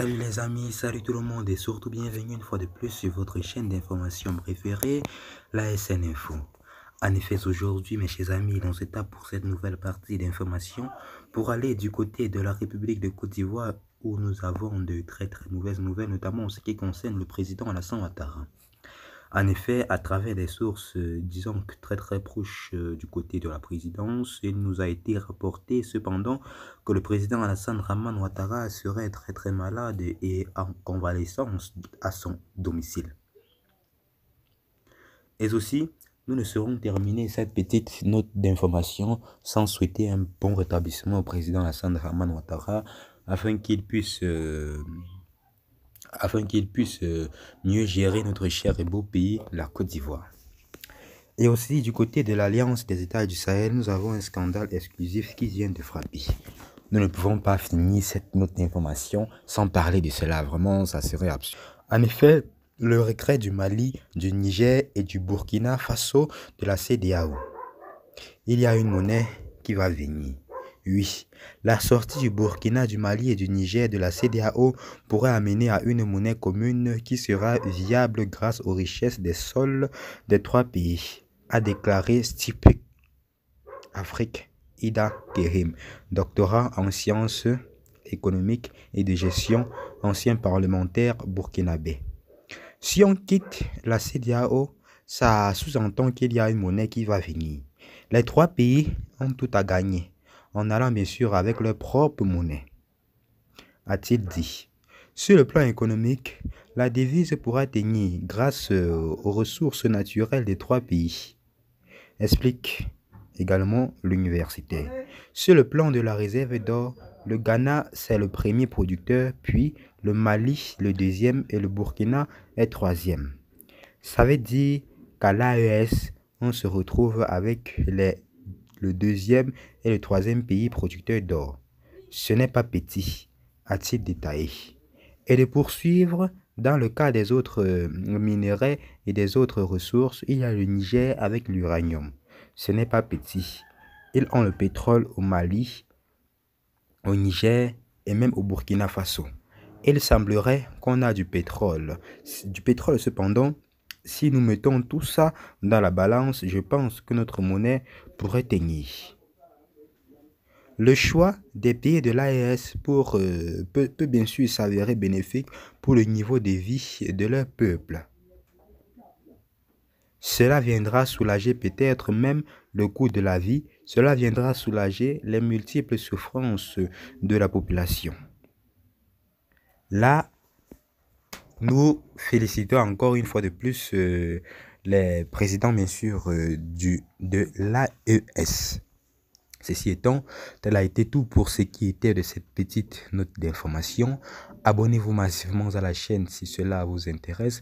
Salut les amis, salut tout le monde et surtout bienvenue une fois de plus sur votre chaîne d'information préférée, la SN Info. En effet, aujourd'hui mes chers amis, on se tape pour cette nouvelle partie d'information pour aller du côté de la République de Côte d'Ivoire où nous avons de très mauvaises nouvelles, notamment en ce qui concerne le président Alassane Ouattara. En effet, à travers des sources, disons que très proches du côté de la présidence, il nous a été rapporté cependant que le président Alassane Draman Ouattara serait très malade et en convalescence à son domicile. Et aussi, nous ne serons terminés cette petite note d'information sans souhaiter un bon rétablissement au président Alassane Draman Ouattara afin qu'il puisse mieux gérer notre cher et beau pays, la Côte d'Ivoire. Et aussi, du côté de l'Alliance des États du Sahel, nous avons un scandale exclusif qui vient de frapper. Nous ne pouvons pas finir cette note d'information sans parler de cela. Vraiment, ça serait absurde. En effet, le retrait du Mali, du Niger et du Burkina Faso de la CEDEAO. Il y a une monnaie qui va venir. Oui, la sortie du Burkina, du Mali et du Niger de la CEDEAO pourrait amener à une monnaie commune qui sera viable grâce aux richesses des sols des trois pays, a déclaré Stipe Afrique Ida Kerim, doctorat en sciences économiques et de gestion, ancien parlementaire burkinabé. Si on quitte la CEDEAO, ça sous-entend qu'il y a une monnaie qui va venir. Les trois pays ont tout à gagner, en allant bien sûr avec leur propre monnaie, a-t-il dit. Sur le plan économique, la devise pourra tenir grâce aux ressources naturelles des trois pays, explique également l'universitaire. Sur le plan de la réserve d'or, le Ghana c'est le premier producteur, puis le Mali le deuxième et le Burkina est troisième. Ça veut dire qu'à l'AES, on se retrouve avec le deuxième et le troisième pays producteur d'or. Ce n'est pas petit, a-t-il détaillé. Et de poursuivre, dans le cas des autres minerais et des autres ressources, il y a le Niger avec l'uranium. Ce n'est pas petit. Ils ont le pétrole au Mali, au Niger et même au Burkina Faso. Il semblerait qu'on a du pétrole. Du pétrole cependant, si nous mettons tout ça dans la balance, je pense que notre monnaie pourrait tenir. Le choix des pays de l'AES peut bien sûr s'avérer bénéfique pour le niveau de vie de leur peuple. Cela viendra soulager peut-être même le coût de la vie, cela viendra soulager les multiples souffrances de la population. Là, nous félicitons encore une fois de plus les présidents, bien sûr, de l'AES. Ceci étant, tel a été tout pour ce qui était de cette petite note d'information. Abonnez-vous massivement à la chaîne si cela vous intéresse.